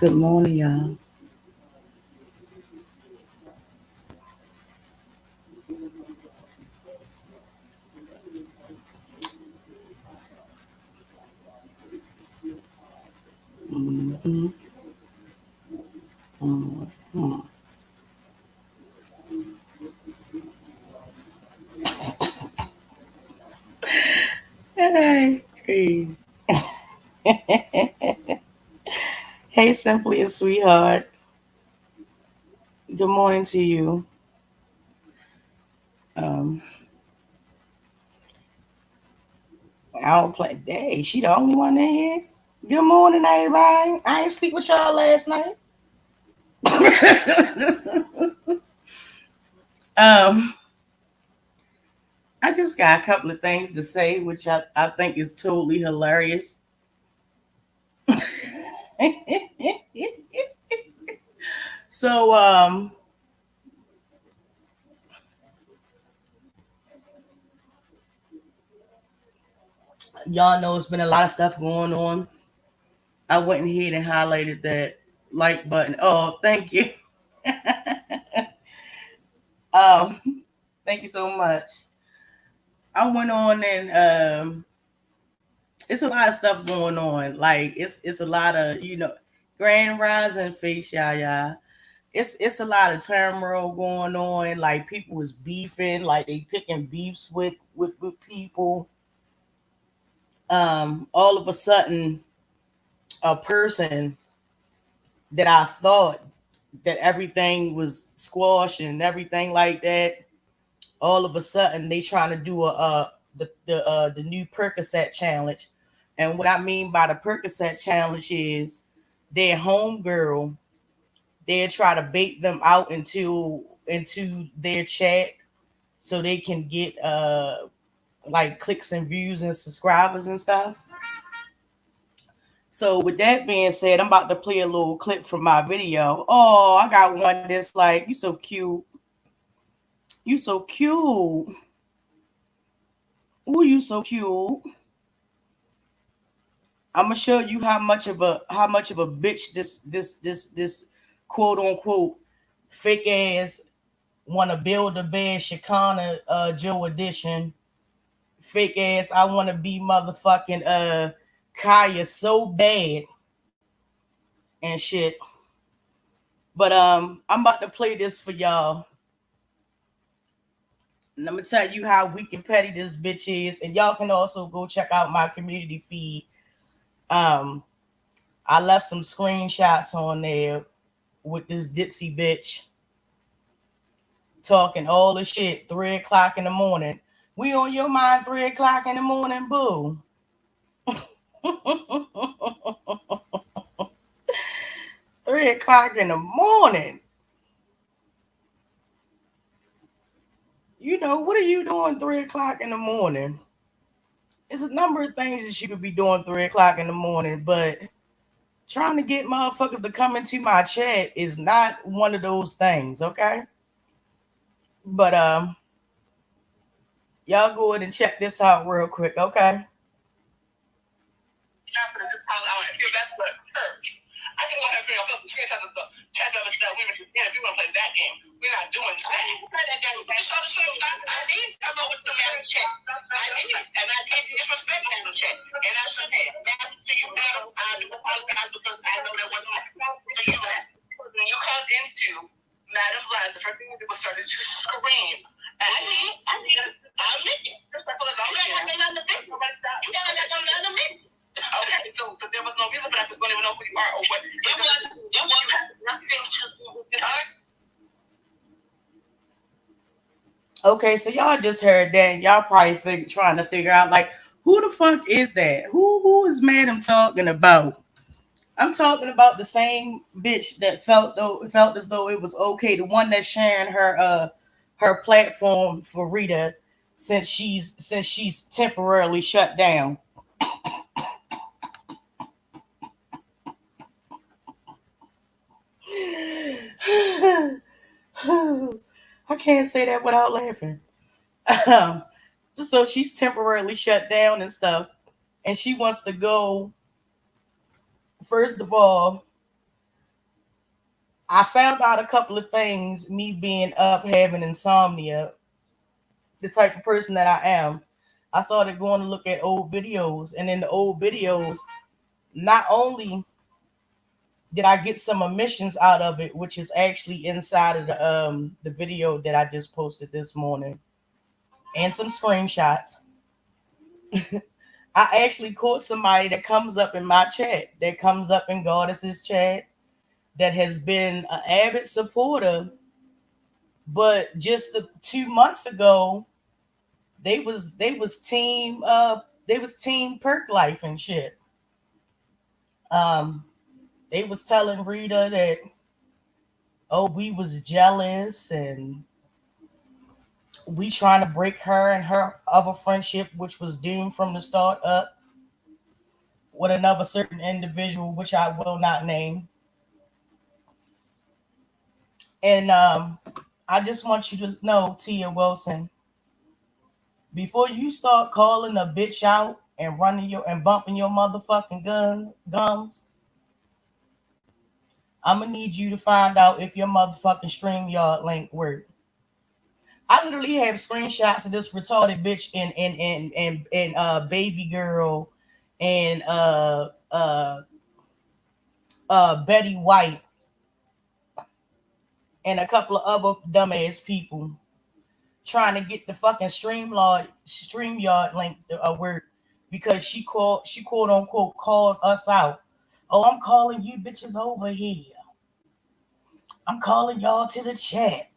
Good morning, y'all. Mhm, mhm. Hey, hey, hey, simply a sweetheart. Good morning to you. Um, I don't play. Day. She the only one in here. Good morning, everybody. I ain't sleep with y'all last night. um, I just got a couple of things to say, which I think is totally hilarious. so, y'all know it's been a lot of stuff going on. I went ahead and highlighted that like button. Oh, thank you. um, thank you so much. I went on and it's a lot of stuff going on. Like it's a lot of grand rising face, yeah. It's a lot of turmoil going on. Like people was beefing, like they picking beefs with people. All of a sudden, a person that I thought that everything was squashed and everything like that. All of a sudden, they trying to do the new Percocet challenge, and what I mean by the Percocet challenge is their homegirl. They try to bait them out into their chat so they can get like clicks and views and subscribers and stuff. So with that being said, I'm about to play a little clip from my video. Oh, I got one that's like, you so cute. You so cute. Ooh, you so cute. I'm gonna show you how much of a bitch this quote unquote fake ass wanna build a bed Shakana Joe edition. Fake ass I wanna be motherfucking Kaya so bad and shit. But I'm about to play this for y'all. And I'm gonna tell you how weak and petty this bitch is. And y'all can also go check out my community feed. Um, I left some screenshots on there with this ditzy bitch talking all the shit 3 o'clock in the morning. We on your mind 3 o'clock in the morning, boo. 3 o'clock in the morning. What are you doing 3 o'clock in the morning? It's a number of things that you could be doing 3 o'clock in the morning, but trying to get motherfuckers to come into my chat is not one of those things, okay? But y'all go ahead and check this out real quick, okay? I can go ahead and bring up the screenshots of the chat the other stuff we were just in. If you want to play that game, we're not doing that. I didn't play that game. You saw the screenshots. I did come up with the man check. I did. And I did disrespect him in check. And I took him. Now, do you better? I do apologize because I know that wasn't right. So you that. When you called into Madam's Live, the first thing you did was started to scream. I did. I'll admit it. Disrespectful as always. You got nothing to fix. You got nothing to fix. Okay, so but there was no reason for that because we don't even know who you are or what. It was nothing to do with this. Okay, so y'all just heard that. Y'all probably trying to figure out like who the fuck is that? Who is Madam talking about? I'm talking about the same bitch that felt as though it was okay. The one that's sharing her platform for Rita since she's temporarily shut down. I can't say that without laughing. Um, so she's temporarily shut down and stuff, and she wants to go. First of all, I found out a couple of things, me being up having insomnia, the type of person that I am. I started going to look at old videos, and in the old videos, not only did I get some emissions out of it, which is actually inside of the video that I just posted this morning, and some screenshots. I actually caught somebody that comes up in my chat, that comes up in Goddess's chat, that has been an avid supporter, but just 2 months ago, they was team perk life and shit. Um, they was telling Rita that, oh, we was jealous and we trying to break her and her other friendship, which was doomed from the start, up with another certain individual, which I will not name. And I just want you to know, Tia Wilson, before you start calling a bitch out and running your and bumping your motherfucking gums, I'm gonna need you to find out if your motherfucking StreamYard link work. I literally have screenshots of this retarded bitch and baby girl and Betty White and a couple of other dumbass people trying to get the fucking StreamYard link to work because she quote unquote called us out. Oh, I'm calling you bitches over here. I'm calling y'all to the chat.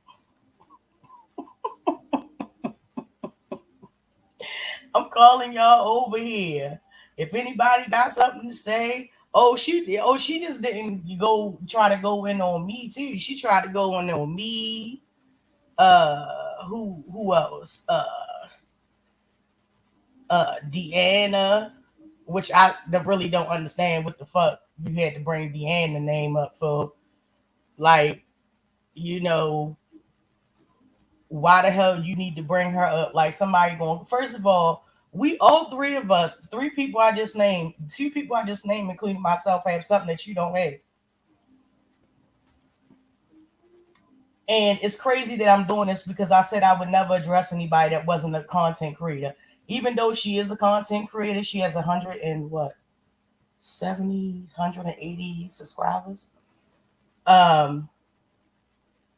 I'm calling y'all over here. If anybody got something to say, she just didn't go try to go in on me too. She tried to go in on me. Uh, who else? Deanna, which really don't understand what the fuck you had to bring Deanna name up for. Like, you know, why the hell you need to bring her up? Like somebody going. First of all, we all three of us, three people I just named, two people I just named, including myself, have something that you don't have. And it's crazy that I'm doing this because I said I would never address anybody that wasn't a content creator. Even though she is a content creator, she has 180 subscribers. Um,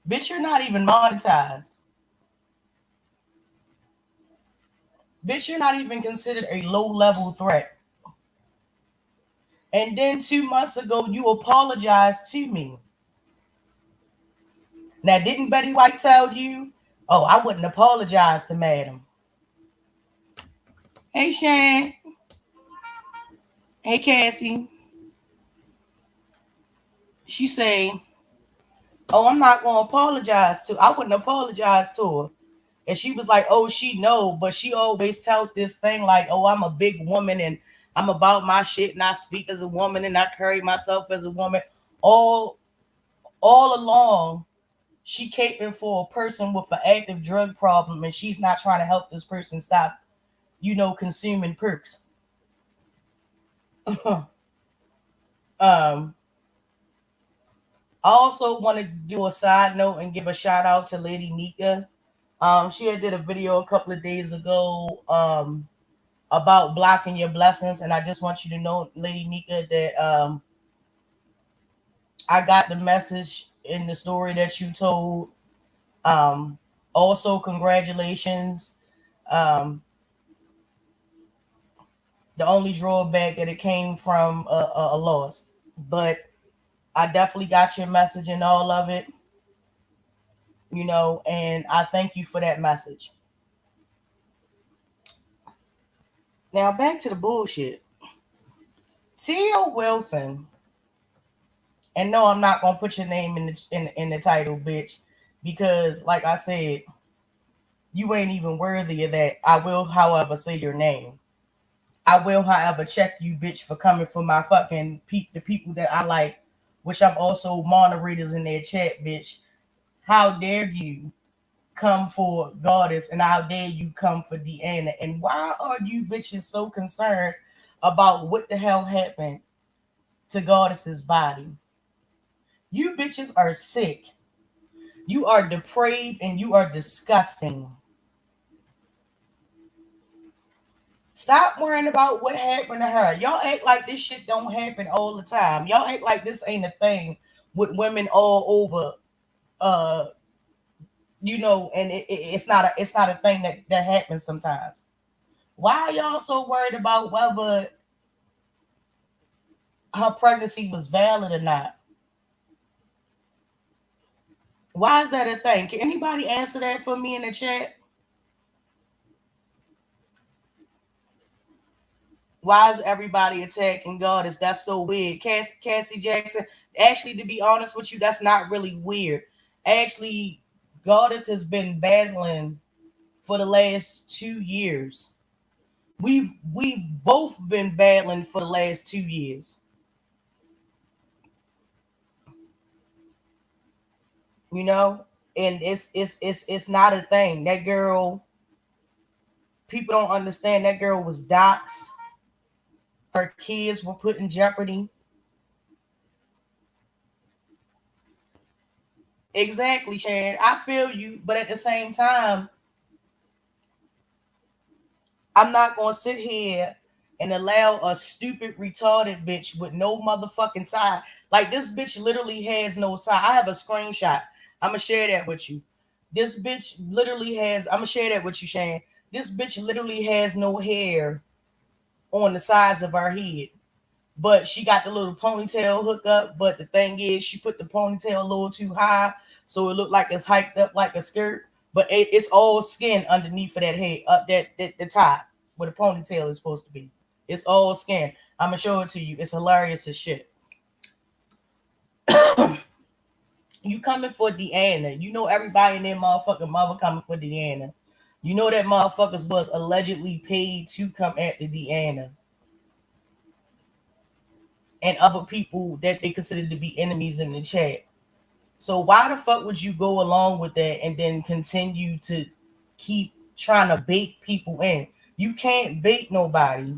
bitch, you're not even monetized. Bitch, you're not even considered a low level threat. And then 2 months ago, you apologized to me. Now, didn't Betty White tell you, oh, I wouldn't apologize to madam? Hey, Shan. Hey, Cassie. She say, oh, I'm not going to apologize to I wouldn't apologize to her. And she was like, oh, she know, but she always tell this thing like, oh, I'm a big woman and I'm about my shit and I speak as a woman and I carry myself as a woman. All all along, she caping for a person with an active drug problem and she's not trying to help this person stop, consuming perks. I also want to do a side note and give a shout out to Lady Nika. She had did a video a couple of days ago about blocking your blessings, and I just want you to know, Lady Nika, that I got the message in the story that you told. Um, Also, congratulations. Um, the only drawback that it came from a loss, but I definitely got your message and all of it, and I thank you for that message. Now back to the bullshit. Tia Wilson, and no, I'm not gonna put your name in the title, bitch, because like I said, you ain't even worthy of that. I will, however, say your name. I will, however, check you, bitch, for coming for my fucking the people that I like, which I'm also moderators in their chat, bitch. How dare you come for Goddess and how dare you come for Deanna? And why are you bitches so concerned about what the hell happened to Goddess's body? You bitches are sick. You are depraved and you are disgusting. Stop worrying about what happened to her. Y'all act like this shit don't happen all the time. Y'all act like this ain't a thing with women all over. Uh, and it's not a thing that happens sometimes. Why are y'all so worried about whether her pregnancy was valid or not? Why is that a thing? Can anybody answer that for me in the chat? Why is everybody attacking Goddess? That's so weird. Cassie Jackson. Actually, to be honest with you, that's not really weird. Actually, Goddess has been battling for the last 2 years. We've both been battling for the last 2 years. You know, and it's not a thing. That girl, people don't understand. That girl was doxxed. Her kids were put in jeopardy. Exactly, Sharon. I feel you, but at the same time, I'm not gonna sit here and allow a stupid, retarded bitch with no motherfucking side. Like this bitch literally has no side. I have a screenshot. I'm gonna share that with you. This bitch literally has. I'm gonna share that with you, Shane. This bitch literally has no hair on the sides of her head, but she got the little ponytail hook up. But the thing is, she put the ponytail a little too high, so it looked like it's hiked up like a skirt. But it's all skin underneath of that head, up that the top where the ponytail is supposed to be. It's all skin. I'm gonna show it to you. It's hilarious as shit. You coming for Deanna? You know everybody in their motherfucking mother coming for Deanna. You know that motherfuckers was allegedly paid to come after Deanna and other people that they considered to be enemies in the chat. So why the fuck would you go along with that and then continue to keep trying to bait people in? You can't bait nobody.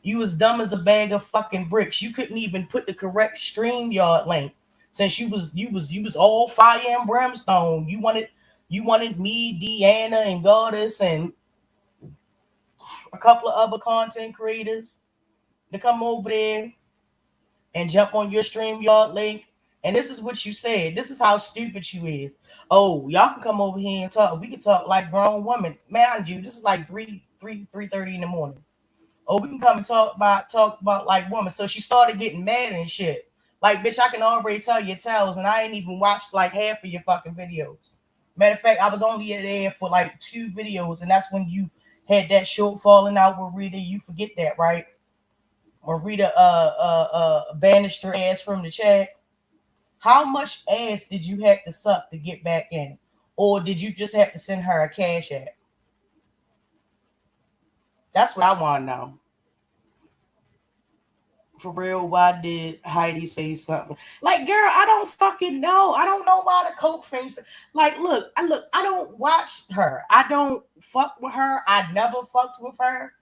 You as dumb as a bag of fucking bricks. You couldn't even put the correct StreamYard link since you was all fire and brimstone. You wanted me, Deanna, and Goddess, and a couple of other content creators to come over there and jump on your StreamYard link. And this is what you said. This is how stupid you is. Oh, y'all can come over here and talk. We can talk like grown women. Mind you, this is like 3:30 in the morning. Oh, we can come and talk about like women. So she started getting mad and shit. Like, bitch, I can already tell your tales, and I ain't even watched like half of your fucking videos. Matter of fact, I was only there for like 2 videos, and that's when you had that short falling out with Rita. You forget that, right? Or Rita banished her ass from the chat. How much ass did you have to suck to get back in? Or did you just have to send her a cash app? That's what I want to know. For real, why did Heidi say something? Like, girl, I don't fucking know. I don't know why the coke face. Like, look, I don't watch her. I don't fuck with her. I never fucked with her.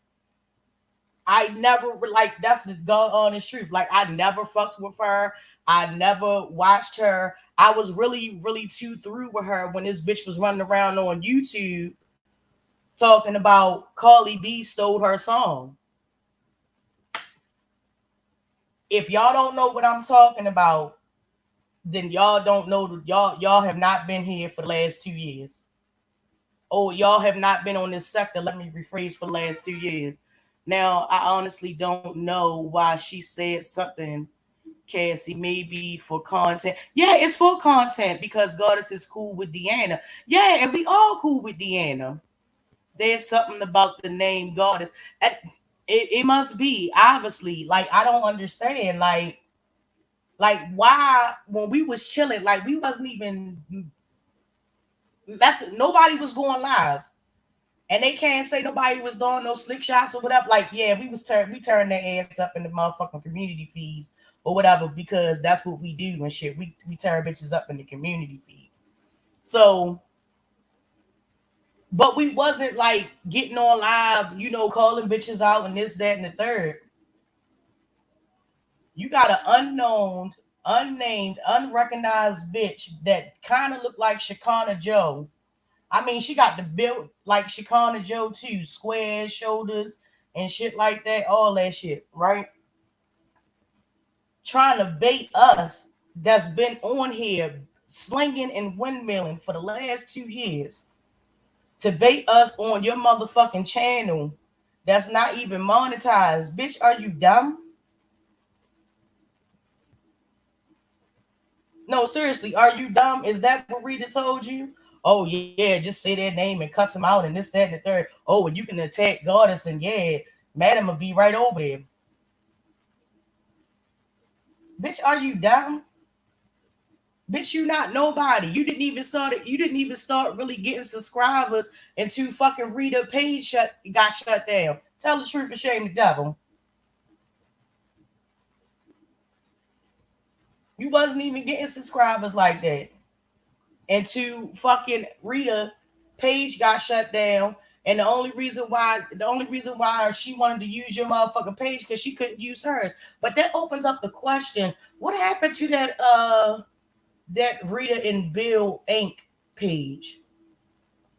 I never like that's the god honest truth. Like I never fucked with her. I never watched her. I was really, really too through with her when this bitch was running around on YouTube talking about Carly B stole her song. If y'all don't know what I'm talking about, then y'all don't know y'all have not been here for the last 2 years. Oh, y'all have not been on this sector. Let me rephrase for the last 2 years. Now, I honestly don't know why she said something, Cassie, maybe for content. Yeah, it's for content because Goddess is cool with Deanna. Yeah, and we all cool with Deanna. There's something about the name Goddess. It must be, obviously. Like, I don't understand. Like why when we was chilling, like we wasn't even that's nobody was going live. And they can't say nobody was doing no slick shots or whatever. Like, yeah, we turned their ass up in the motherfucking community feeds or whatever because that's what we do and shit. We turn bitches up in the community feed. So, but we wasn't like getting on live, calling bitches out and this, that, and the third. You got an unnamed, unrecognized bitch that kind of looked like Shekinah Joe. I mean, she got the build like Shekinah Joe too, square shoulders and shit like that, all that shit, right? Trying to bait us that's been on here slinging and windmilling for the last 2 years to bait us on your motherfucking channel that's not even monetized. Bitch, are you dumb? No, seriously, are you dumb? Is that what Rita told you? Oh yeah, just say their name and cuss them out and this, that, and the third. Oh, and you can attack Goddess and yeah, Madam will be right over there. Bitch, are you dumb? Bitch, you not nobody. You didn't even start really getting subscribers until fucking Rita page got shut down. Tell the truth and shame the devil. You wasn't even getting subscribers like that. Until fucking Rita page got shut down. And the only reason why she wanted to use your motherfucking page because she couldn't use hers. But that opens up the question: what happened to that Rita and Bill Inc. page?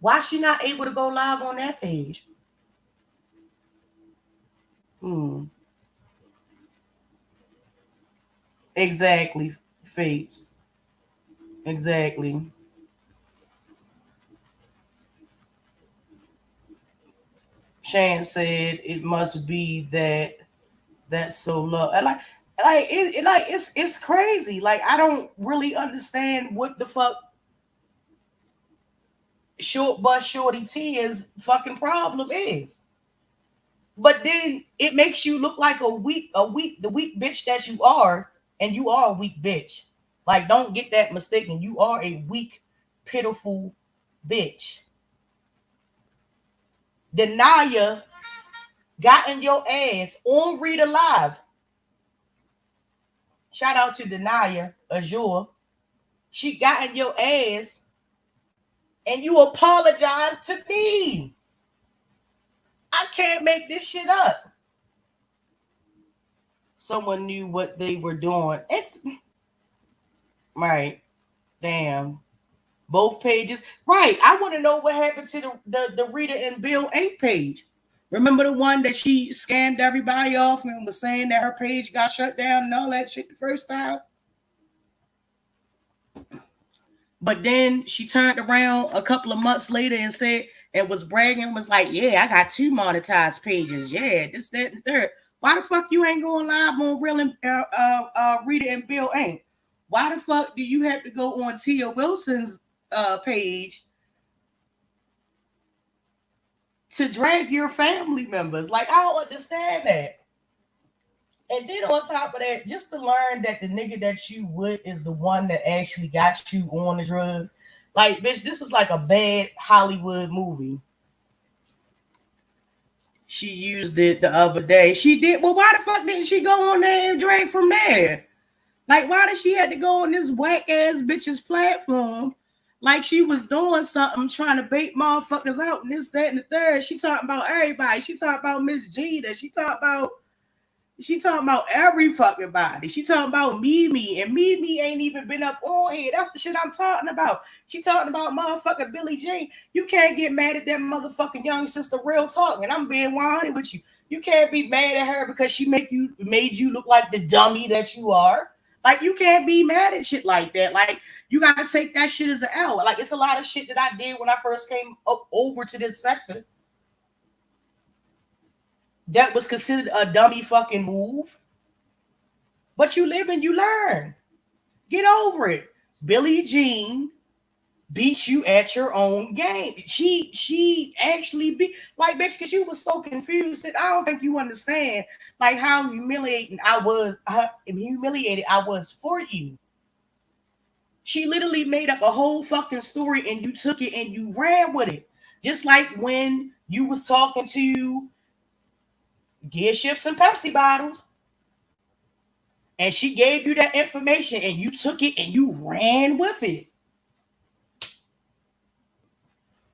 Why she not able to go live on that page? Hmm. Exactly. Fates. Exactly. Shan said it must be that that's so low. And it's crazy. Like I don't really understand what the fuck short bus shorty T's fucking problem is. But then it makes you look like the weak bitch that you are, and you are a weak bitch. Like, don't get that mistaken. You are a weak, pitiful bitch. Denaya got in your ass on Read Alive. Shout out to Denaya Azure. She got in your ass and you apologize to me. I can't make this shit up. Someone knew what they were doing. It's right. Damn. Both pages. Right. I want to know what happened to the Rita and Bill 8 page. Remember the one that she scammed everybody off and was saying that her page got shut down and all that shit the first time? But then she turned around a couple of months later and said, and was bragging, was like, yeah, I got 2 monetized pages. Yeah, this, that, and third. Why the fuck you ain't going live on Real and Rita and Bill ain't? Why the fuck do you have to go on Tia Wilson's page to drag your family members? Like, I don't understand that. And then on top of that, just to learn that the nigga that you with is the one that actually got you on the drugs. Like, bitch, this is like a bad Hollywood movie. She used it the other day. She did. Well, why the fuck didn't she go on there and drag from there? Like, why did she have to go on this whack ass bitch's platform? Like she was doing something, trying to bait motherfuckers out and this, that, and the third. She talking about everybody. She talking about Miss Gina. She talking about every fucking body. She talking about Mimi, and Mimi ain't even been up on here. That's the shit I'm talking about. She talking about motherfucking Billie Jean. You can't get mad at that motherfucking young sister. Real talk, and I'm being 100 with you. You can't be mad at her because she made you look like the dummy that you are. Like, you can't be mad at shit like that. Like, you gotta take that shit as an L. Like, it's a lot of shit that I did when I first came over to this sector that was considered a dummy fucking move. But you live and you learn. Get over it. Billie Jean beat you at your own game. She actually beat, like, bitch, because you was so confused. I don't think you understand like how humiliated I was for you. She literally made up a whole fucking story and you took it and you ran with it. Just like when you was talking to Gear Ships and Pepsi bottles. And she gave you that information and you took it and you ran with it.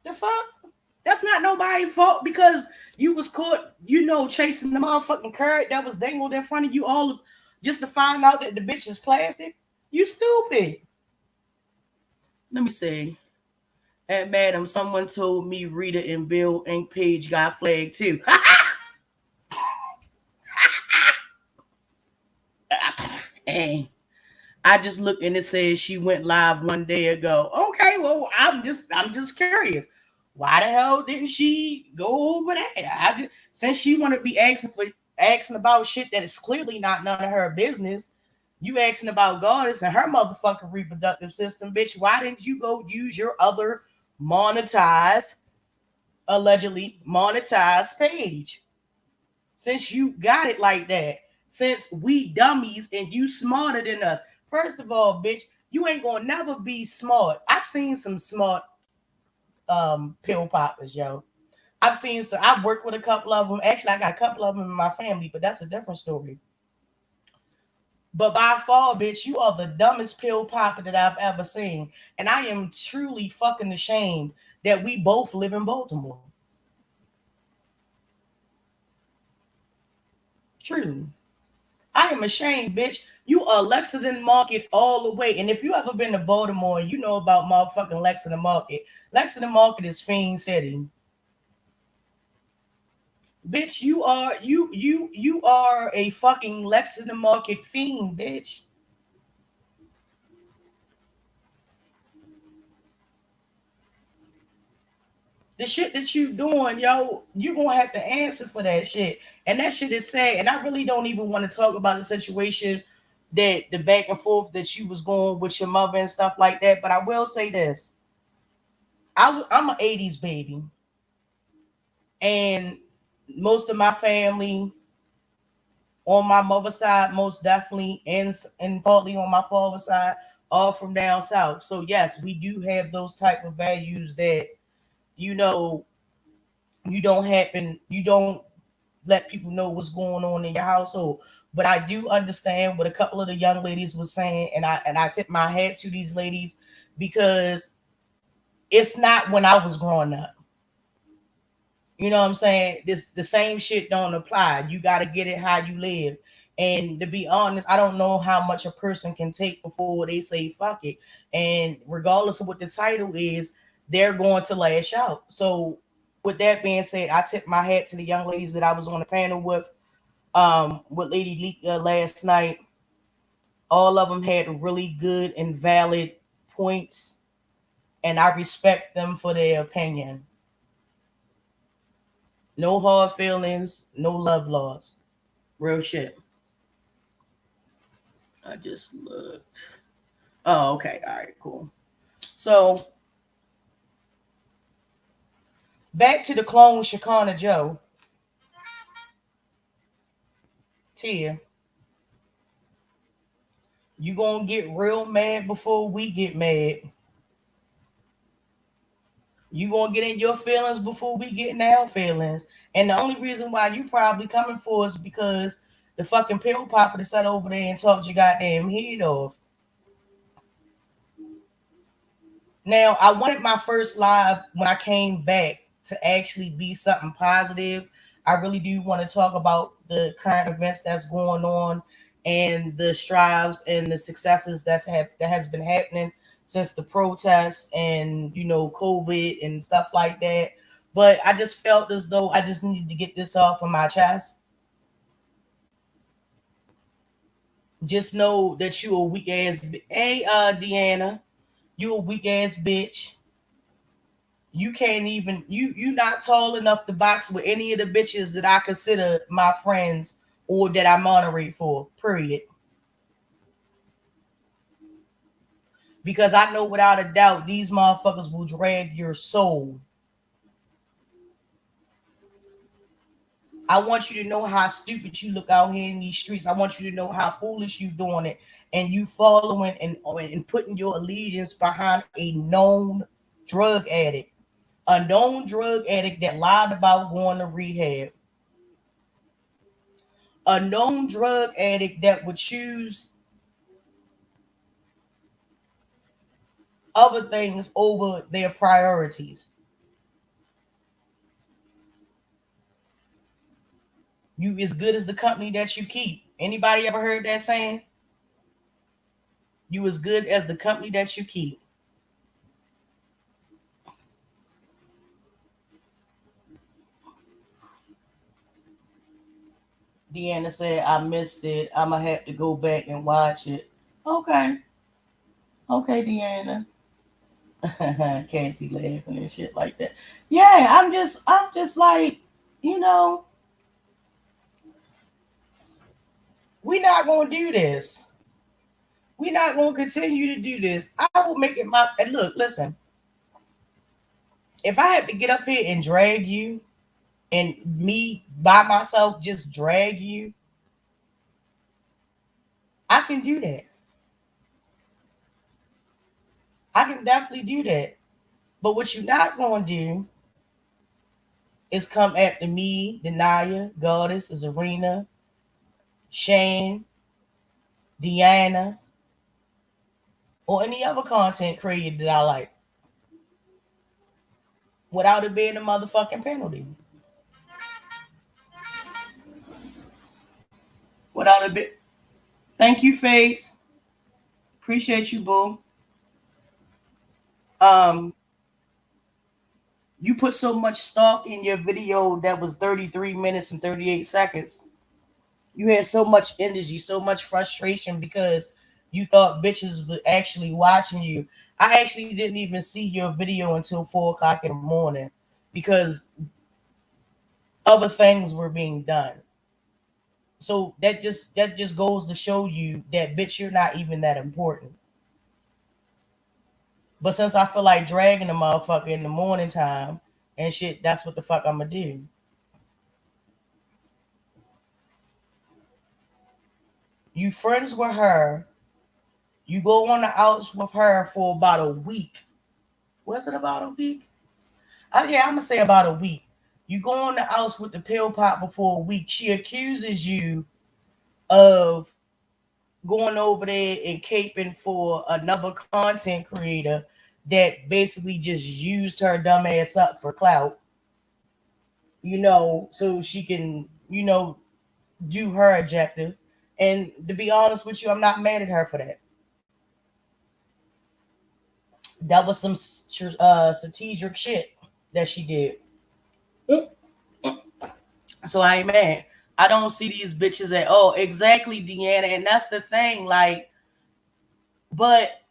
The fuck? That's not nobody's fault because you was caught, chasing the motherfucking carrot that was dangled in front of you all just to find out that the bitch is plastic. You stupid. Let me see. And madam, someone told me Rita and Bill Ink page got flagged too. And I just looked and it says she went live 1 day ago. Okay, well, I'm just curious. Why the hell didn't she go over that? Since she want to be asking about shit that is clearly not none of her business, you asking about goddess and her motherfucking reproductive system, bitch. Why didn't you go use your other monetized, allegedly monetized page? Since you got it like that, since we dummies and you smarter than us. First of all, bitch, you ain't gonna never be smart. I've seen some smart pill poppers, yo. I've seen some. I've worked with a couple of them. Actually, I got a couple of them in my family, but that's a different story. But by far, bitch, you are the dumbest pill popper that I've ever seen, and I am truly fucking ashamed that we both live in Baltimore. True. I am ashamed, bitch. You are Lexington Market all the way. And if you ever been to Baltimore, you know about motherfucking Lexington Market. Lexington Market is Fiend City. Bitch, you are a fucking Lexington Market fiend, bitch. The shit that you doing, yo, you gonna have to answer for that shit. And that shit is sad. And I really don't even want to talk about the situation that the back and forth that you was going with your mother and stuff like that. But I will say this. I'm an 80s baby. And most of my family on my mother's side, most definitely, and partly on my father's side, are from down south. So yes, we do have those type of values that you know you don't let people know what's going on in your household. But I do understand what a couple of the young ladies was saying, and I tip my hat to these ladies because it's not when I was growing up. You know what I'm saying? This the same shit don't apply. You got to get it how you live. And to be honest, I don't know how much a person can take before they say fuck it. And regardless of what the title is, they're going to lash out. So with that being said, I tip my hat to the young ladies that I was on the panel with Lady Leak last night. All of them had really good and valid points, and I respect them for their opinion. No hard feelings, no love lost. Real shit. I just looked. Oh, okay. All right, cool. So back to the clone Shakana Joe. Tia, you gonna get real mad before we get mad. You gonna get in your feelings before we get in our feelings. And the only reason why you probably coming for us because the fucking pill popper that sat over there and talked your goddamn head off. Now, I wanted my first live when I came back to actually be something positive. I really do want to talk about the current events that's going on and the strives and the successes that has been happening since the protests and COVID and stuff like that. But I just felt as though I just needed to get this off of my chest. Just know that you a weak ass. Hey, Deanna, you a weak ass bitch. You can't even you not tall enough to box with any of the bitches that I consider my friends or that I moderate for. Period. Because I know without a doubt these motherfuckers will drag your soul. I want you to know how stupid you look out here in these streets. I want you to know how foolish you doing it and you following and putting your allegiance behind a known drug addict. A known drug addict that lied about going to rehab, a known drug addict that would choose other things over their priorities. You as good as the company that you keep. Anybody ever heard that saying? You as good as the company that you keep. Deanna said, I missed it. I'm going to have to go back and watch it. Okay. Okay, Deanna. Cassie laughing and shit like that. Yeah, I'm just like, you know, we're not going to do this. We're not going to continue to do this. I will make it my. And look, listen, if I have to get up here and drag you and me by myself just drag you, I can do that. I can definitely do that. But what you're not going to do is come after me, Denaya, Goddess, Zarina, Shane, Deanna, or any other content creator that I like without it being a motherfucking penalty. Without a bit. Thank you, Fates. Appreciate you, boo. Um, you put so much stock in your video that was 33 minutes and 38 seconds. You had so much energy, so much frustration because you thought bitches were actually watching you. I actually didn't even see your video until 4 o'clock in the morning because other things were being done. So that just goes to show you that bitch, you're not even that important. But since I feel like dragging the motherfucker in the morning time and shit, that's what the fuck I'm gonna do. You friends with her. You go on the outs with her for about a week. Was it about a week? Yeah, I'm gonna say about a week. You go on the outs with the pill popper for a week. She accuses you of going over there and caping for another content creator that basically just used her dumb ass up for clout, so she can, do her objective. And to be honest with you, I'm not mad at her for that. That was some strategic shit that she did. So I ain't mad. I don't see these bitches at all. Exactly, Deanna. And that's the thing. Like, but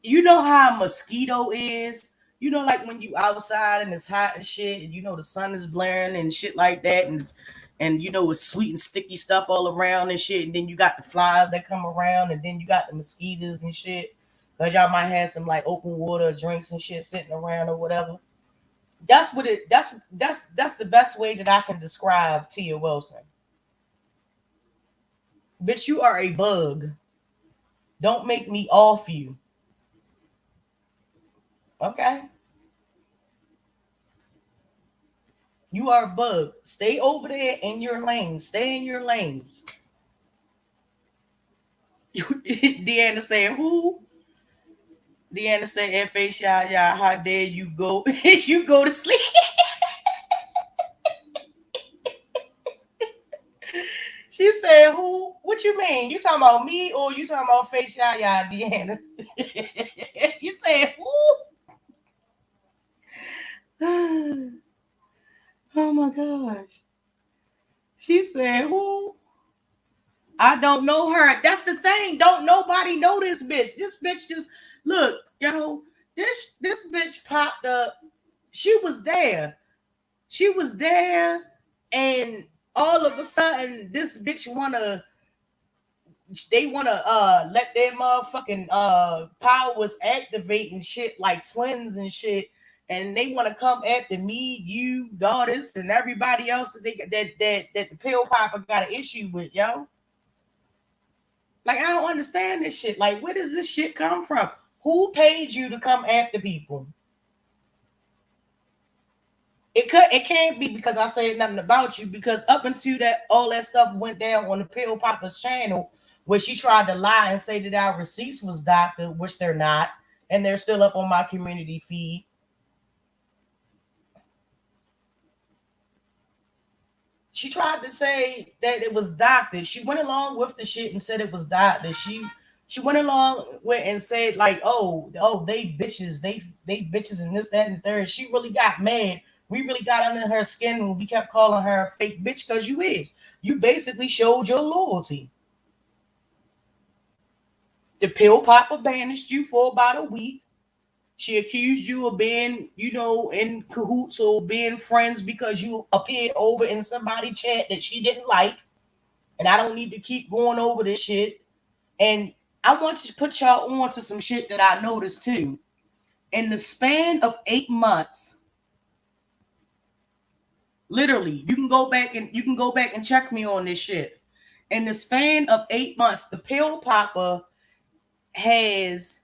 you know how a mosquito is? Like when you outside and it's hot and shit, and the sun is blaring and shit like that, and it's sweet and sticky stuff all around and shit, and then you got the flies that come around, and then you got the mosquitoes and shit. Cause y'all might have some like open water drinks and shit sitting around or whatever. That's what it. That's the best way that I can describe Tia Wilson. Bitch, you are a bug. Don't make me off you. Okay? You are a bug. Stay over there in your lane. Stay in your lane. Deanna said, who? Deanna said, F.H. ya, how dare you go? You go to sleep. She said, who? What you mean? You talking about me or you talking about Face ya, Deanna? You said, who? Oh my gosh. She said, who? I don't know her. That's the thing. Don't nobody know this bitch. This bitch just look, yo. This bitch popped up. She was there. She was there, and all of a sudden, this bitch wanna let their motherfucking powers activate and shit like twins and shit. And they want to come after me, you, Goddess, and everybody else that the pill popper got an issue with, yo. Like, I don't understand this shit. Like, where does this shit come from? Who paid you to come after people? It can't be because I said nothing about you, because up until that all that stuff went down on the Pill Popper's channel where she tried to lie and say that our receipts was doctored, which they're not, and they're still up on my community feed. She tried to say that it was doctored. She went along with the shit and said it was doctored. She went along with and said like, oh, they bitches, they bitches and this, that, and the third. She really got mad. We really got under her skin when we kept calling her a fake bitch because you is. You basically showed your loyalty. The pill popper banished you for about a week. She accused you of being, in cahoots or being friends because you appeared over in somebody's chat that she didn't like. And I don't need to keep going over this shit. And I want to put y'all on to some shit that I noticed too. In the span of 8 months, literally, you can go back and check me on this shit. In the span of 8 months, the pill popper has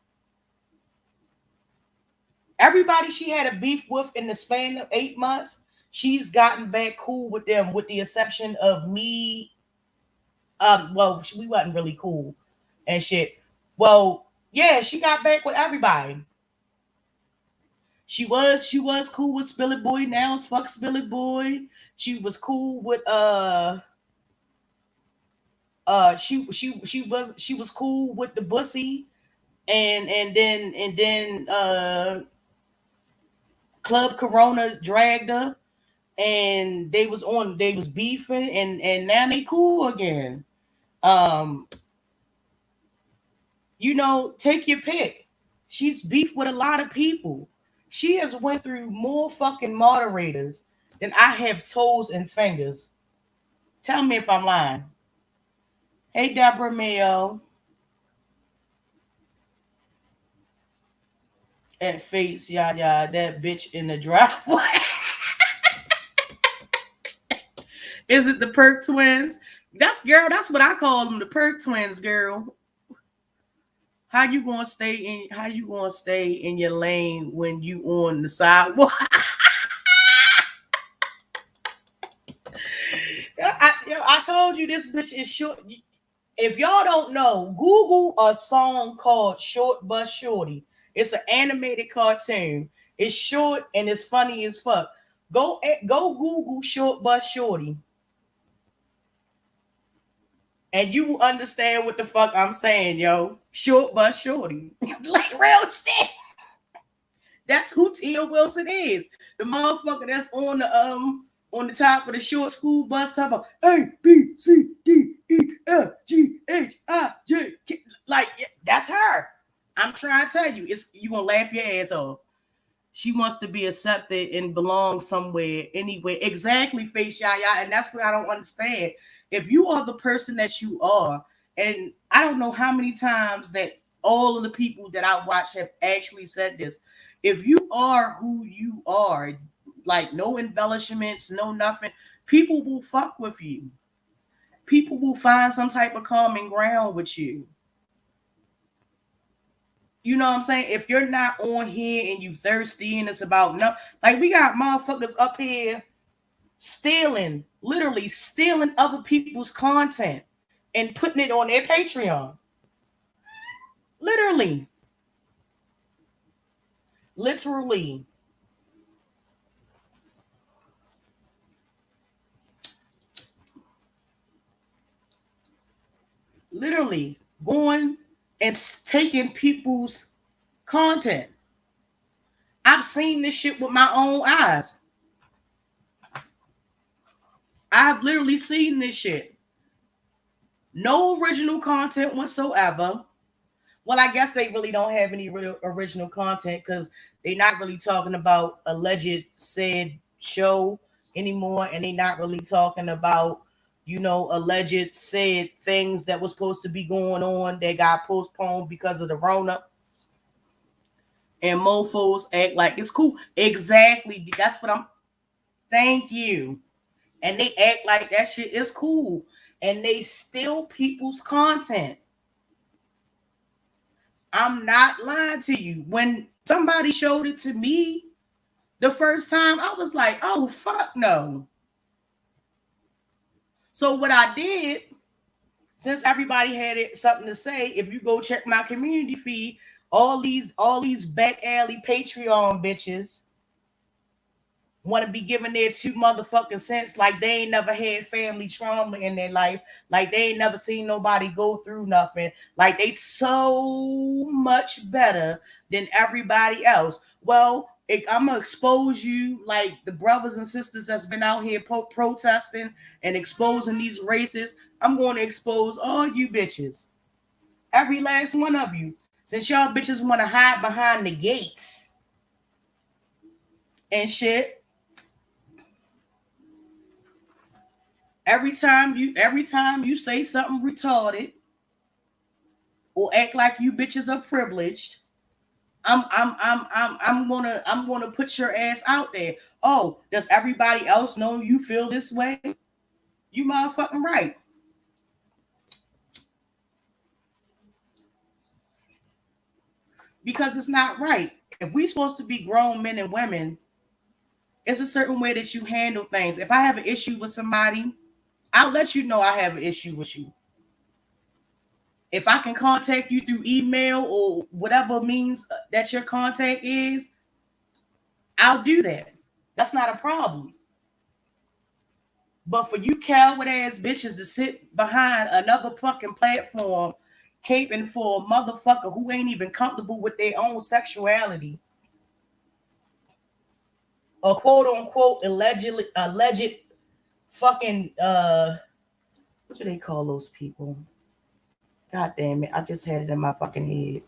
everybody she had a beef with in the span of 8 months. She's gotten back cool with them, with the exception of me. Well, we wasn't really cool and shit. Well, yeah, she got back with everybody. She was cool with Spillet Boy. Now it's fuck Spillet Boy. She was cool with she was cool with the Bussy, and then Club Corona dragged her, and they was beefing, and now they cool again. Um, take your pick. She's beefed with a lot of people. She has went through more fucking moderators than I have toes and fingers. Tell me if I'm lying. Hey, Deborah Mayo at Face, yada, that bitch in the driveway. Is it the Perk Twins? That's what I call them, the Perk Twins, girl. How you gonna stay in your lane when you on the sidewalk? I told you this bitch is short. If y'all don't know, Google a song called Short Bus Shorty. It's an animated cartoon. It's short and it's funny as fuck. Go Google Short Bus Shorty, and you will understand what the fuck I'm saying, yo. Short Bus Shorty. Like real shit. That's who Tia Wilson is. The motherfucker that's on the top of the short school bus talking about ABCDEFGHIJ. Like, yeah, that's her. I'm trying to tell you, it's you gonna laugh your ass off. She wants to be accepted and belong somewhere anyway. Exactly, Face Yaya. And that's what I don't understand. If you are the person that you are, and I don't know how many times that all of the people that I watch have actually said this. If you are who you are, like no embellishments, no nothing, people will fuck with you. People will find some type of common ground with you. You know what I'm saying? If you're not on here and you thirsty and it's about no, like we got motherfuckers up here stealing, literally stealing other people's content and putting it on their Patreon. Literally. Literally. Literally going and taking people's content. I've seen this shit with my own eyes. I've literally seen this shit. No original content whatsoever. Well, I guess they really don't have any real original content because they're not really talking about alleged said show anymore, and they're not really talking about alleged said things that was supposed to be going on that got postponed because of the Rona. And mofos act like it's cool. Exactly. That's what I'm. Thank you. And they act like that shit is cool, and they steal people's content. I'm not lying to you. When somebody showed it to me the first time, I was like, oh, fuck no. So what I did, since everybody had something to say, if you go check my community feed, all these back alley Patreon bitches want to be giving their 2 motherfucking cents like they ain't never had family trauma in their life, like they ain't never seen nobody go through nothing, like they so much better than everybody else. Well, I'm gonna expose you like the brothers and sisters that's been out here protesting and exposing these races. I'm going to expose all you bitches, every last one of you, since y'all bitches want to hide behind the gates and shit. Every time you say something retarded or act like you bitches are privileged, I'm gonna put your ass out there. Oh, does everybody else know you feel this way? You motherfucking right. Because it's not right. If we supposed to be grown men and women, it's a certain way that you handle things. If I have an issue with somebody, I'll let you know I have an issue with you. If I can contact you through email or whatever means that your contact is, I'll do that. That's not a problem. But for you coward ass bitches to sit behind another fucking platform caping for a motherfucker who ain't even comfortable with their own sexuality, a quote unquote alleged fucking what do they call those people? God damn it, I just had it in my fucking head.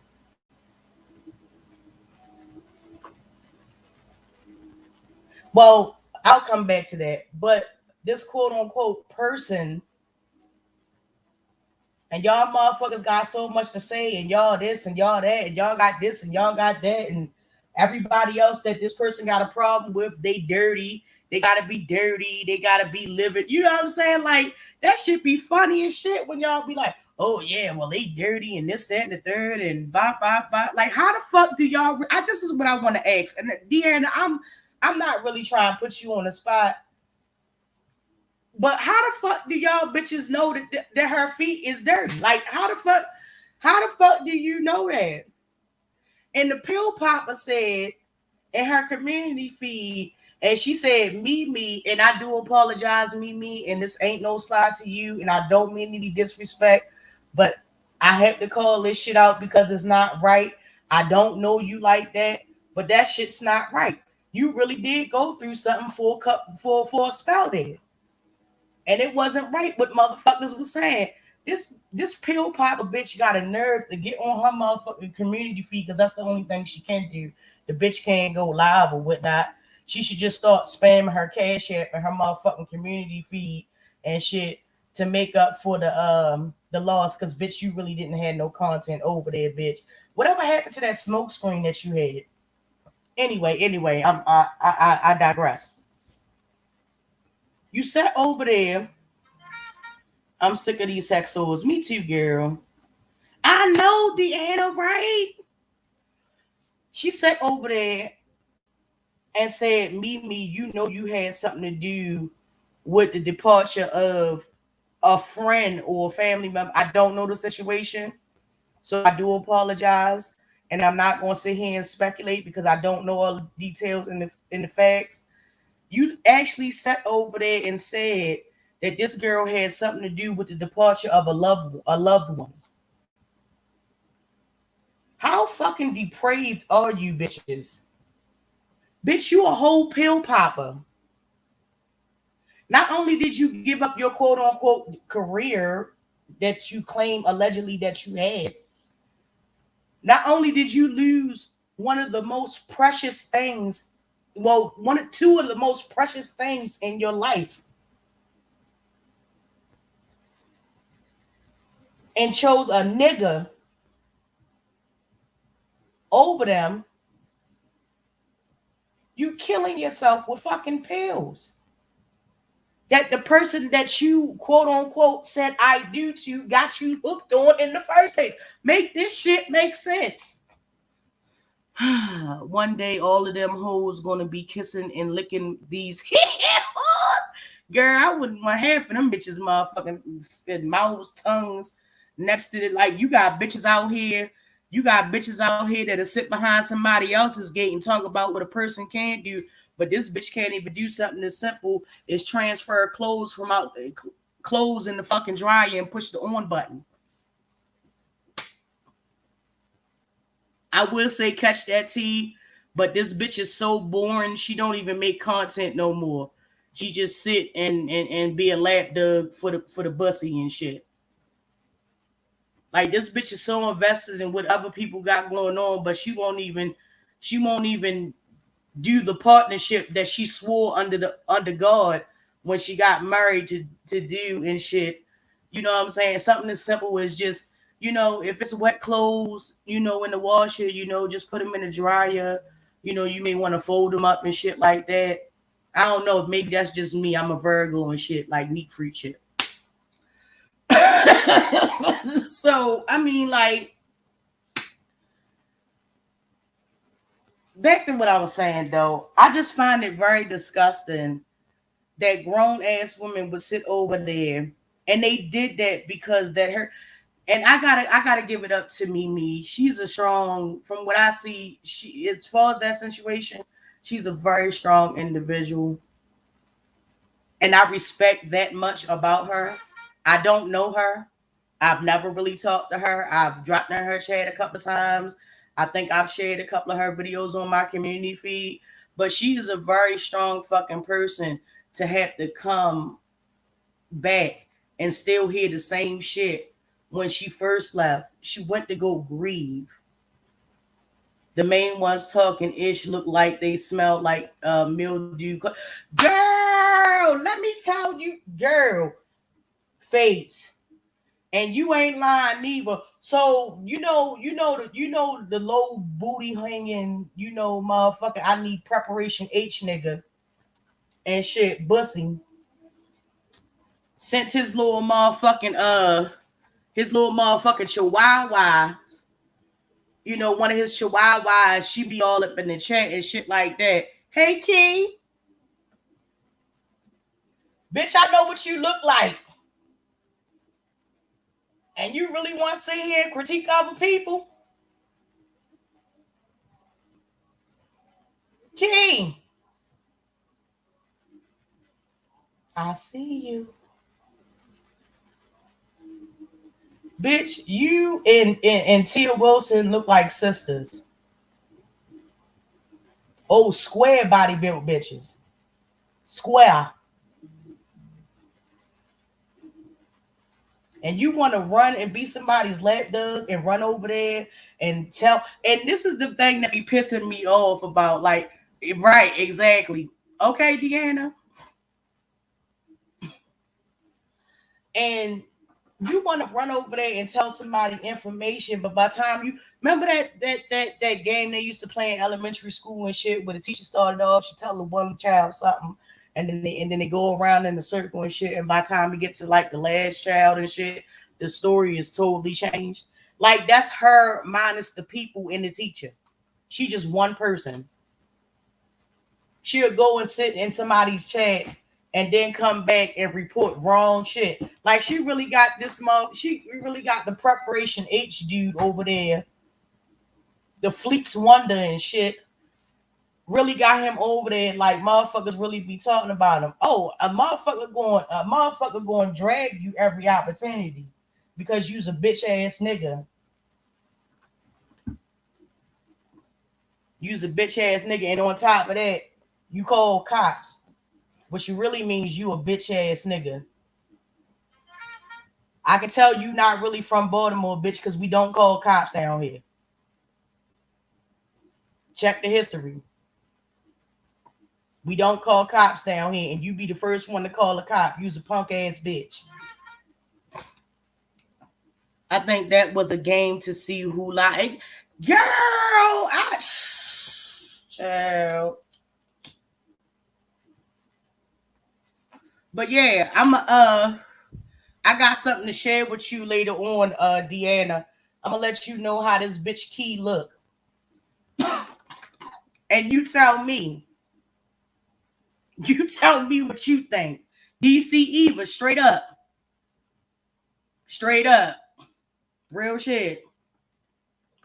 Well, I'll come back to that. But this quote unquote person, and y'all motherfuckers got so much to say, and y'all this and y'all that, and y'all got this and y'all got that, and everybody else that this person got a problem with, they dirty. They gotta be dirty. They gotta be livid. You know what I'm saying? Like that should be funny as shit when y'all be like, oh yeah, well they dirty and this, that, and the third, and blah blah blah. Like how the fuck do y'all? This is what I want to ask. And Deanna, I'm not really trying to put you on the spot, but how the fuck do y'all bitches know that her feet is dirty? Like how the fuck do you know that? And the pill popper said in her community feed, and she said, me, and I do apologize, me, and this ain't no slide to you, and I don't mean any disrespect, but I have to call this shit out because it's not right. I don't know you like that, but that shit's not right. You really did go through something for a spell there. And it wasn't right what motherfuckers was saying. This pill popper bitch got a nerve to get on her motherfucking community feed because that's the only thing she can do. The bitch can't go live or whatnot. She should just start spamming her cash app and her motherfucking community feed and shit to make up for the loss. Cause bitch, you really didn't have no content over there, bitch. Whatever happened to that smoke screen that you had? Anyway, I digress. You sat over there. I'm sick of these hexos. Me too, girl. I know, Deanna, right? She sat over there and said, me, you know you had something to do with the departure of a friend or a family member. I don't know the situation, so I do apologize. And I'm not going to sit here and speculate because I don't know all the details in the facts. You actually sat over there and said that this girl had something to do with the departure of a loved one. How fucking depraved are you bitches? Bitch, you a whole pill popper. Not only did you give up your quote unquote career that you claim allegedly that you had, not only did you lose one of the most precious things, well, two of the most precious things in your life, and chose a nigga over them, you killing yourself with fucking pills that the person that you quote unquote said I do to got you hooked on in the first place. Make this shit make sense. One day all of them hoes gonna be kissing and licking these girl, I wouldn't want half of them bitches motherfucking mouths, tongues next to it. Like you got bitches out here that'll sit behind somebody else's gate and talk about what a person can't do. But this bitch can't even do something as simple as transfer clothes from out clothes in the fucking dryer and push the on button. I will say catch that tea, but this bitch is so boring. She don't even make content no more. She just sit and be a lapdog for the bussy and shit. Like this bitch is so invested in what other people got going on, but she won't even do the partnership that she swore under God when she got married to do and shit. You know what I'm saying? Something as simple as just, if it's wet clothes, in the washer, just put them in the dryer. You may want to fold them up and shit like that. I don't know. Maybe that's just me. I'm a Virgo and shit, like neat freak shit. So, I mean, like, back to what I was saying, though, I just find it very disgusting that grown ass women would sit over there, and they did that because that her. And I gotta give it up to Mimi. She's a strong, from what I see. She, as far as that situation, she's a very strong individual, and I respect that much about her. I don't know her. I've never really talked to her. I've dropped in her chat a couple of times. I think I've shared a couple of her videos on my community feed. But she is a very strong fucking person to have to come back and still hear the same shit when she first left. She went to go grieve. The main ones talking ish look like they smell like mildew. Girl, let me tell you, girl, face. And you ain't lying neither. So the low booty hanging, motherfucker. I need preparation H nigga and shit. Bussy sent his little motherfucking chihuahua. One of his chihuahuas. She be all up in the chat and shit like that. Hey Key, bitch, I know what you look like. And you really want to sit here and critique other people? King, I see you. Bitch, you and Tia Wilson look like sisters. Oh, square body built bitches. Square. And you want to run and be somebody's lapdog and run over there and tell. And this is the thing that be pissing me off about, like, right, exactly. Okay, Deanna. And you want to run over there and tell somebody information, but by the time you remember that game they used to play in elementary school and shit, where the teacher started off, she tell the one child something, and then they go around in a circle and shit, and by the time we get to like the last child and shit, the story is totally changed. Like that's her minus the people and the teacher. She just one person. She'll go and sit in somebody's chat and then come back and report wrong shit. Like she really got this she really got the preparation H dude over there, the Fleets Wonder and shit. Really got him over there, like motherfuckers really be talking about him. Oh, a motherfucker going to drag you every opportunity because you's a bitch ass nigga. You's a bitch ass nigga, and on top of that, you call cops, which really means you a bitch ass nigga. I can tell you not really from Baltimore, bitch, because we don't call cops down here. Check the history. We don't call cops down here, and you be the first one to call a cop. You's a punk ass bitch. I think that was a game to see who lied. Girl, child. But yeah, I got something to share with you later on, Deanna. I'm gonna let you know how this bitch Key look. And you tell me. You tell me what you think. DC Eva, straight up. Straight up. Real shit.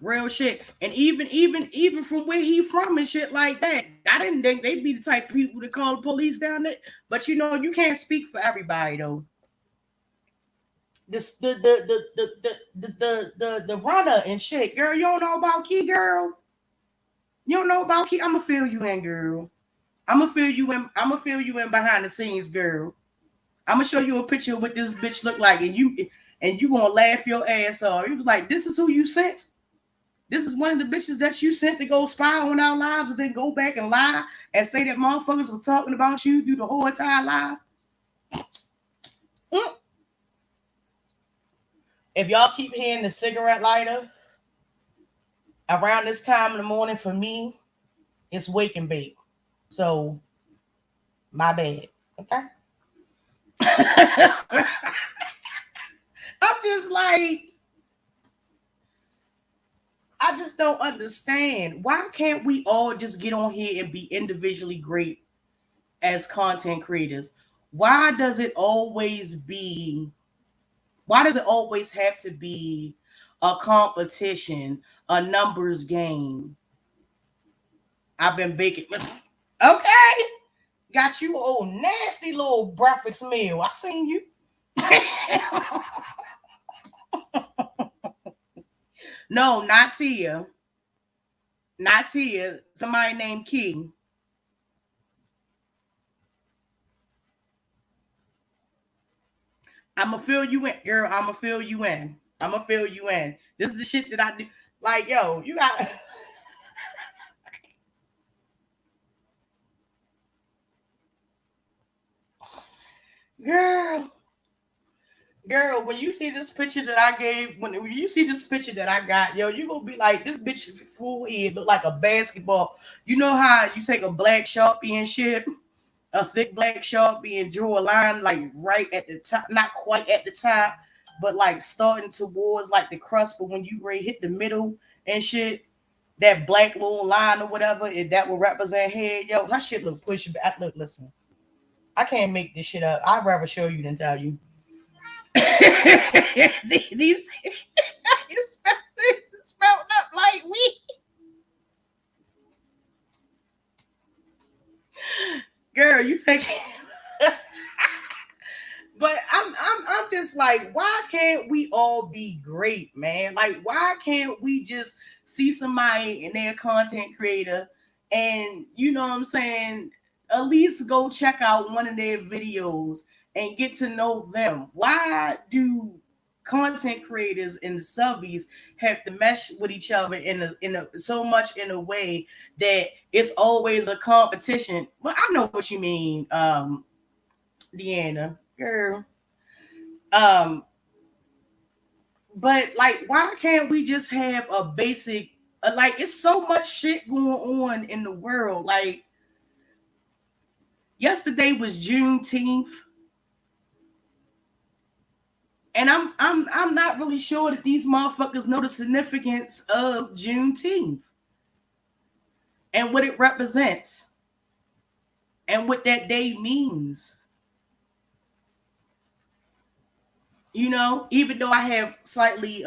Real shit. And even from where he from and shit like that, I didn't think they'd be the type of people to call the police down there. But you know, you can't speak for everybody though. This the runner and shit, girl. You don't know about Key, girl. You don't know about Key. I'ma fill you in, girl. I'ma fill you in. I'ma fill you in behind the scenes, girl. I'ma show you a picture of what this bitch look like, and you gonna laugh your ass off. He was like, "This is who you sent. This is one of the bitches that you sent to go spy on our lives, and then go back and lie and say that motherfuckers was talking about you through the whole entire life." Mm. If y'all keep hearing the cigarette lighter around this time in the morning, for me, it's wake and bake. So my bad. Okay. I'm just like, I just don't understand. Why can't we all just get on here and be individually great as content creators? Why does it always be, why does it always have to be a competition, a numbers game? I've been baking. Okay. Got you old nasty little breakfast meal. I seen you. No, not Tia. Not Tia. Somebody named Key. I'ma fill you in, girl. I'ma fill you in. I'ma fill you in. This is the shit that I do. Like, yo, you got girl. Girl, when you see this picture that I gave, when you see this picture that I got, yo, you gonna be like, this bitch full head look like a basketball. You know how you take a black Sharpie and shit, a thick black Sharpie, and draw a line like right at the top, not quite at the top, but like starting towards like the crust, but when you ready hit the middle and shit, that black little line or whatever, that will represent head. Yo, that shit look pushy back. Look, listen, I can't make this shit up. I'd rather show you than tell you. These it's spelled up like we. Girl, you take but I'm just like, why can't we all be great, man? Like, why can't we just see somebody and their content creator and you know what I'm saying? At least go check out one of their videos and get to know them. Why do content creators and subbies have to mesh with each other in a so much in a way that it's always a competition? Well, I know what you mean, Deanna, girl. Um, but like, why can't we just have a basic? Like, it's so much shit going on in the world. Like, yesterday was Juneteenth, and I'm not really sure that these motherfuckers know the significance of Juneteenth and what it represents and what that day means. You know, even though I have slightly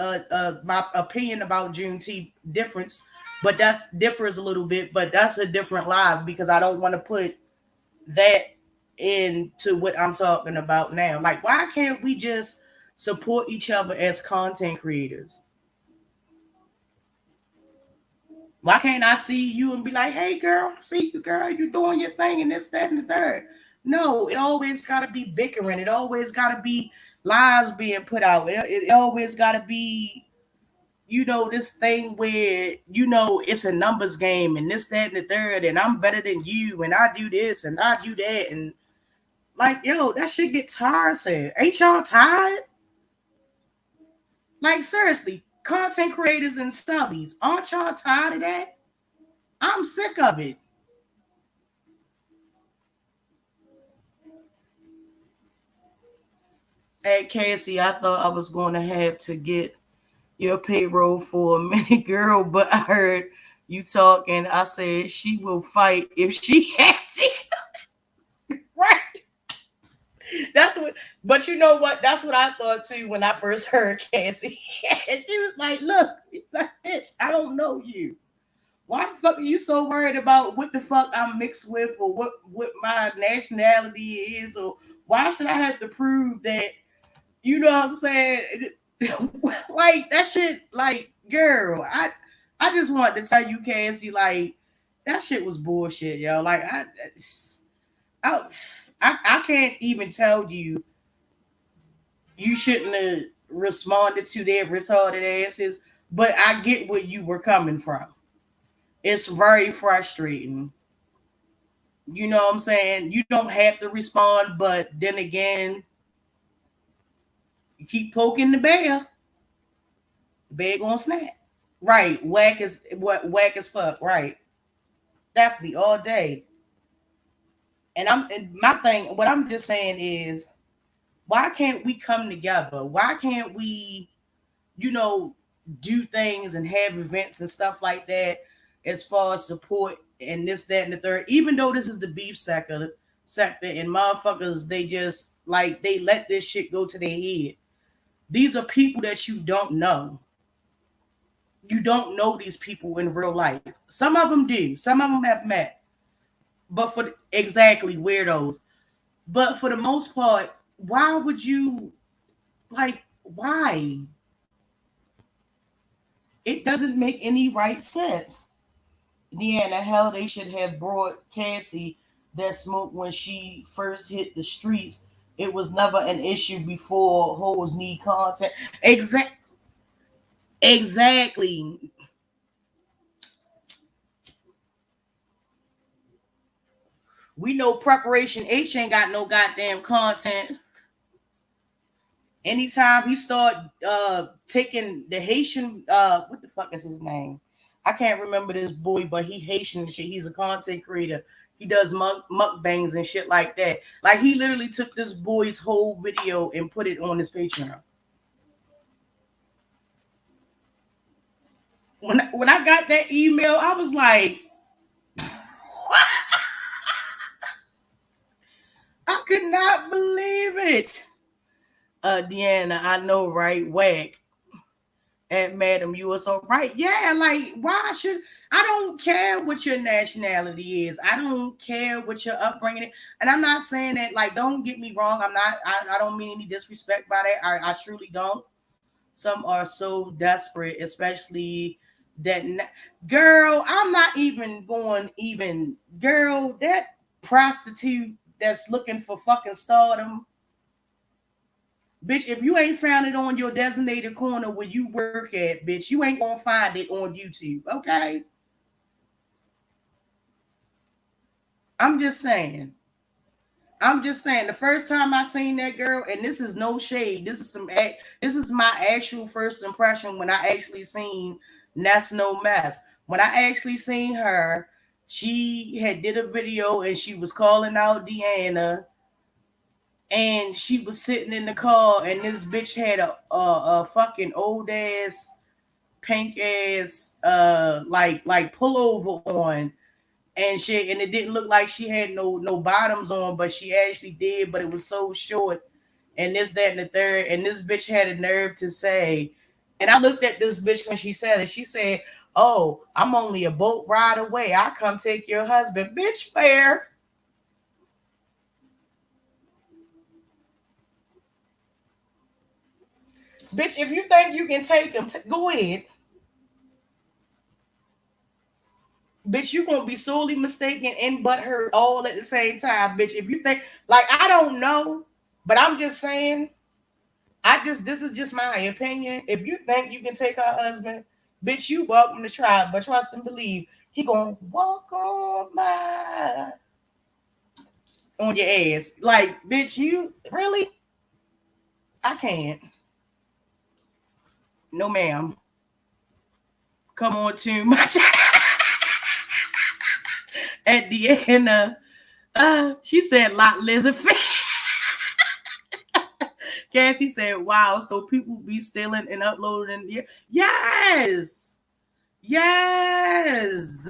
my opinion about Juneteenth difference, but that's differs a little bit, but that's a different live because I don't want to put that into what I'm talking about now. Like, why can't we just support each other as content creators? Why can't I see you and be like, hey girl, I see you, girl, you doing your thing and this, that, and the third? No, it always gotta be bickering. It always gotta be lies being put out. It always gotta be, you know, this thing where, you know, it's a numbers game and this, that, and the third, and I'm better than you, and I do this and I do that. And like, yo, that shit get tiresome. Ain't y'all tired? Like, seriously, content creators and stubbies, aren't y'all tired of that? I'm sick of it. At Cassie, I thought I was going to have to get your payroll for a minute, girl, but I heard you talking. I said she will fight if she has to. Right. That's what, but you know what? That's what I thought too when I first heard Cassie. And she was like, look, like, bitch, I don't know you. Why the fuck are you so worried about what the fuck I'm mixed with or what my nationality is or why should I have to prove that, you know what I'm saying? Like that shit, like, girl, I just want to tell you, Cassie, like, that shit was bullshit, yo. Like I, I can't even tell you you shouldn't have responded to their retarded asses, but I get where you were coming from. It's very frustrating. You know what I'm saying? You don't have to respond, but then again, you keep poking the bear gonna snap. Right. Whack as fuck. Right. Definitely all day. And my thing, what I'm just saying is, why can't we come together? Why can't we, you know, do things and have events and stuff like that as far as support and this, that, and the third? Even though this is the beef sector and motherfuckers, they just like they let this shit go to their head. These are people that you don't know. You don't know these people in real life. Some of them do. Some of them have met. But for exactly weirdos. But for the most part, why would you like why? It doesn't make any right sense. Yeah, the hell they should have brought Cassie that smoke when she first hit the streets. It was never an issue before hoes need content. Exactly. We know Preparation H ain't got no goddamn content. Anytime he start taking the Haitian what the fuck is his name? I can't remember this boy, but he Haitian and shit. He's a content creator. He does mukbangs and shit like that. Like he literally took this boy's whole video and put it on his Patreon. When I got that email, I was like, what? I could not believe it. Deanna, I know, right? Whack. And Madam, you are so right. Yeah, like why should I don't care what your nationality is. I don't care what your upbringing is. And I'm not saying that, like, don't get me wrong. I don't mean any disrespect by that. I truly don't. Some are so desperate, especially that girl, I'm not even going even girl, that prostitute that's looking for fucking stardom. Bitch, if you ain't found it on your designated corner where you work at, bitch, you ain't gonna find it on YouTube, okay? I'm just saying. I'm just saying. The first time I seen that girl, and this is no shade. This is my actual first impression when I actually seen That's No Mess. When I actually seen her, she had did a video and she was calling out Deanna and she was sitting in the car, and this bitch had a fucking old ass, pink ass, like pullover on and shit, and it didn't look like she had no bottoms on, but she actually did, but it was so short, and this, that, and the third, and this bitch had a nerve to say, and I looked at this bitch when she said it. She said, "Oh, I'm only a boat ride away. I come take your husband, bitch." Fair. Bitch, if you think you can take him, go ahead. Bitch, you gonna be sorely mistaken and butthurt all at the same time, bitch. If you think, like, I don't know, but I'm just saying, this is just my opinion. If you think you can take her husband, bitch, you welcome to try, but trust and believe, he gonna walk on your ass. Like, bitch, you really? I can't. No, ma'am. Come on to my at the end. She said, "Lot lizard." Cassie said, "Wow, so people be stealing and uploading." Yes, yes.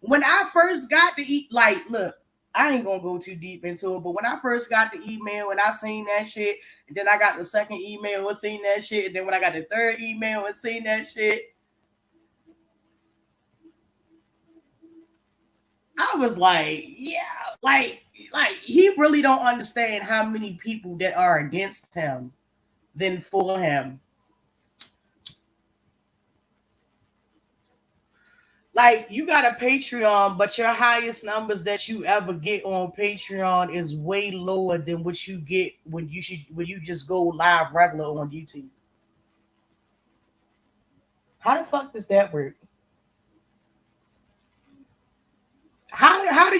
When I first got to eat, like, look, I ain't gonna go too deep into it, but when I first got the email and I seen that shit, and then I got the second email and seen that shit, and then when I got the third email and seen that shit, I was like, yeah, like he really don't understand how many people that are against him than for him. Like you got a Patreon, but your highest numbers that you ever get on Patreon is way lower than what you get when you just go live regular on YouTube. How the fuck does that work? How do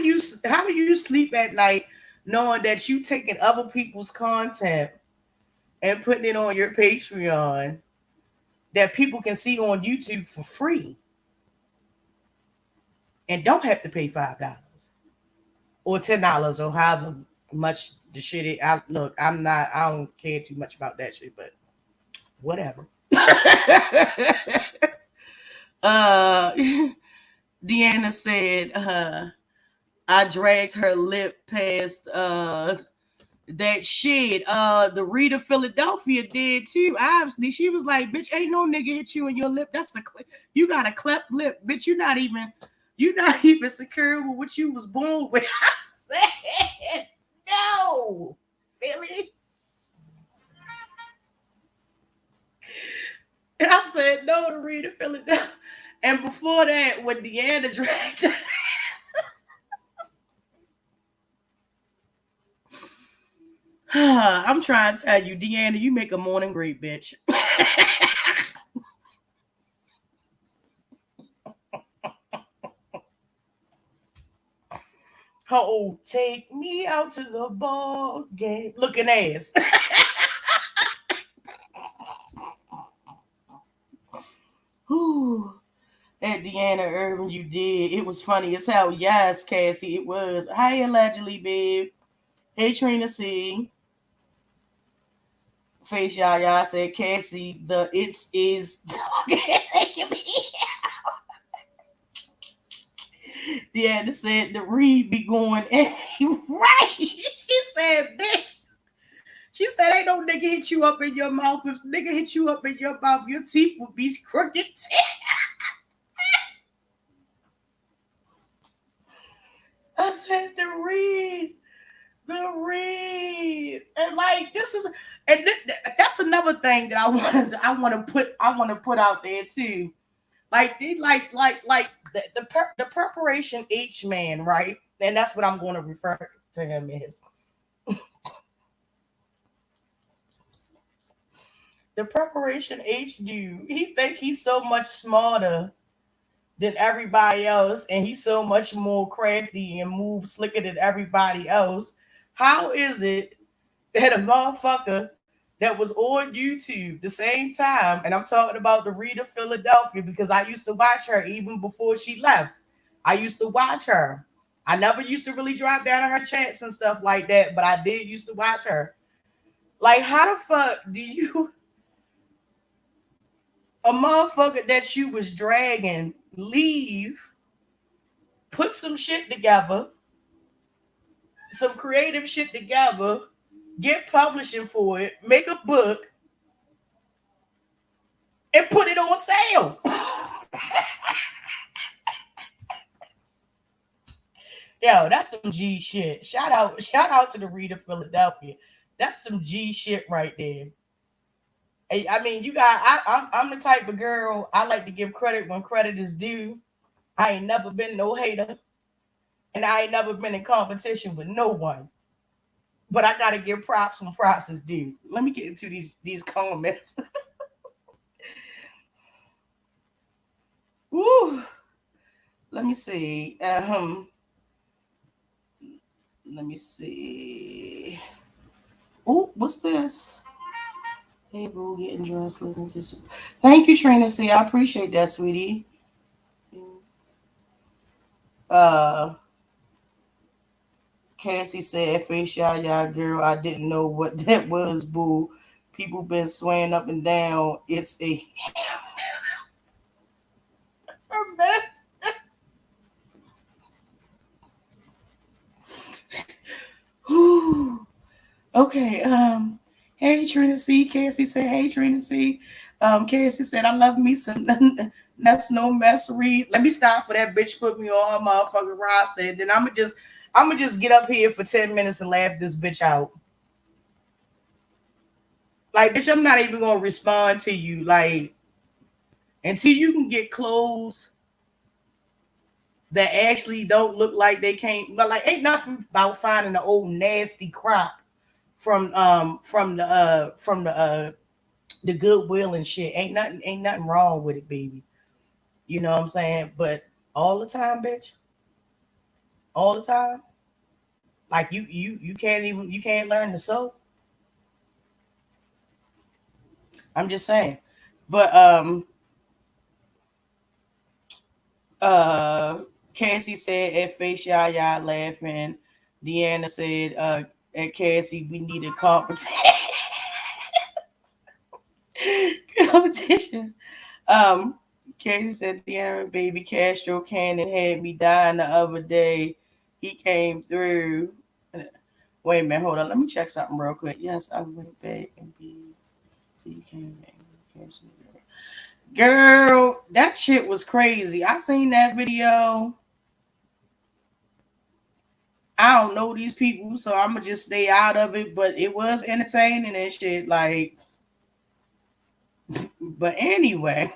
you sleep at night knowing that you taking other people's content and putting it on your Patreon that people can see on YouTube for free and don't have to pay $5 or $10 or however much the shit is. Look, I don't care too much about that shit, but whatever. uh Deanna said I dragged her lip past that shit. The Rita Philadelphia did too. Obviously, she was like, "Bitch, ain't no nigga hit you in your lip. You got a cleft lip, bitch. You're not even secure with what you was born with." I said, "No, really." And I said no to Rita Philadelphia. And before that, when Deanna dragged her, I'm trying to tell you, Deanna, you make a morning great, bitch. Oh, take me out to the ball game. Looking ass. Whew. At Deanna Irvin, you did. It was funny as hell. Yes, Cassie, it was. Hi, allegedly, babe. Hey, Trina C. Face Yaya said, Cassie, the it's is taking me. Deanna said, the read be going. Right. She said, bitch. She said, ain't no nigga hit you up in your mouth. If nigga hit you up in your mouth, your teeth will be crooked. I said, and like this is, and that's another thing that I want to put out there too. Like they like the preparation H man, right? And that's what I'm going to refer to him as. The preparation H dude. He think he's so much smarter than everybody else, and he's so much more crafty and moves slicker than everybody else. How is it that a motherfucker that was on YouTube the same time, and I'm talking about the Rita Philadelphia because I used to watch her even before she left. I used to watch her. I never used to really drop down on her chats and stuff like that, but I did used to watch her. Like, how the fuck do you, a motherfucker that you was dragging, leave, put some shit together, some creative shit together, get publishing for it, make a book, and put it on sale? Yo, that's some G shit. Shout out to the Rita Philadelphia. That's some G shit right there. Hey, I mean, you got. I'm the type of girl I like to give credit when credit is due. I ain't never been no hater, and I ain't never been in competition with no one. But I gotta give props when props is due. Let me get into these comments. Woo. Let me see. Let me see. Oh, what's this? Hey, boo, getting dressed, listening to. Thank you, Trina C. I appreciate that, sweetie. Uh, Cassie said, "Face y'all, girl. I didn't know what that was, boo. People been swaying up and down. It's a Okay. Hey Trina C. Cassie said, "Hey Trina C." Cassie said, "I love me some that's no messery." Let me stop for that bitch. Put me on her motherfucking roster, and then I'm gonna just get up here for 10 minutes and laugh this bitch out. Like, bitch, I'm not even gonna respond to you. Like, until you can get clothes that actually don't look like they came. But like, ain't nothing about finding an old nasty crop from the Goodwill and shit. Ain't nothing wrong with it, baby. You know what I'm saying? But all the time, bitch, all the time, like you can't learn to sew. I'm just saying. But uh Cassie said at Face Yaya laughing. Deanna said at Cassie we need a competition. Um Casey said Deanna baby Castro Cannon had me dying the other day. He came through. Wait a minute, hold on. Let me check something real quick. Yes, I went back and be so you came back. Girl, that shit was crazy. I seen that video. I don't know these people, so I'm gonna just stay out of it. But it was entertaining and shit. Like, but anyway,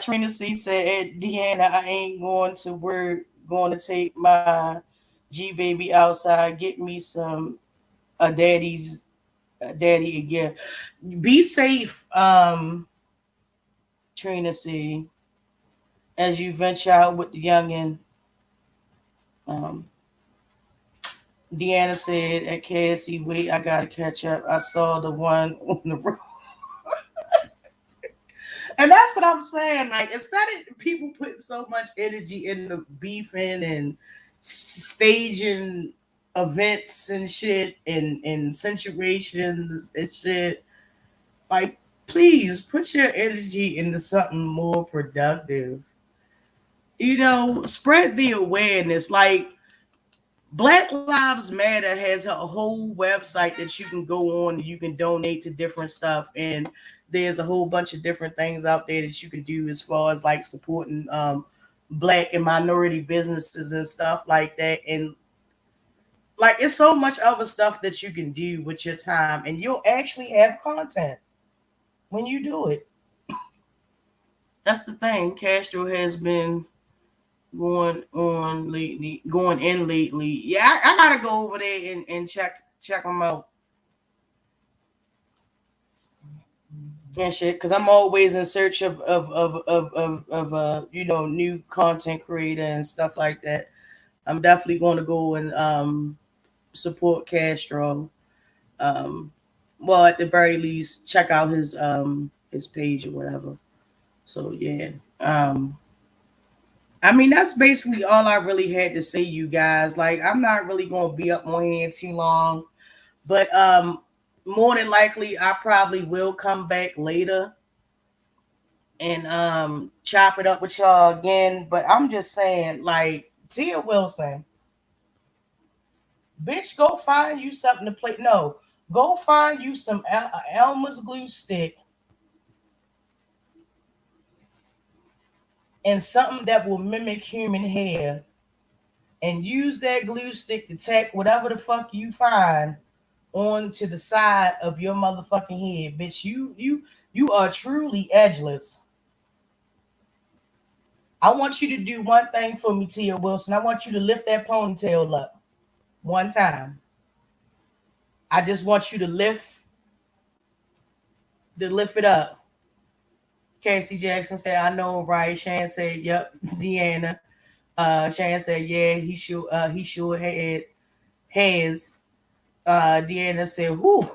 Trina C said, Deanna, I ain't going to work. Going to take my G baby outside. Get me some daddy again. Be safe, Trina C, as you venture out with the youngin. Um, Deanna said at KSC, wait, I gotta catch up. I saw the one on the road. And that's what I'm saying. Like, instead of people putting so much energy in the beefing and staging events and shit and situations and shit, like, please put your energy into something more productive. Spread the awareness. Like, Black Lives Matter has a whole website that you can go on and you can donate to different stuff. And there's a whole bunch of different things out there that you can do as far as like supporting black and minority businesses and stuff like that. And like, it's so much other stuff that you can do with your time, and you'll actually have content when you do it. That's the thing. Castro has been going in lately. Yeah, I gotta go over there and check them out and shit, because I'm always in search of new content creator and stuff like that. I'm definitely going to go and support Castro. Um, well, at the very least, check out his page or whatever. So yeah. I mean, that's basically all I really had to say, you guys. Like, I'm not really gonna be up on here too long, but more than likely, I probably will come back later and chop it up with y'all again. But I'm just saying, like, Tia Wilson, bitch, go find you something to play. No, go find you some Elmer's glue stick and something that will mimic human hair, and use that glue stick to tack whatever the fuck you find onto the side of your motherfucking head, bitch. You are truly edgeless. I want you to do one thing for me, Tia Wilson. I want you to lift that ponytail up one time. I just want you to lift it up. Casey Jackson said, "I know, right?" Shan said, "Yep." Deanna. Shan said, "Yeah, he sure has." Deanna said, "Whoo."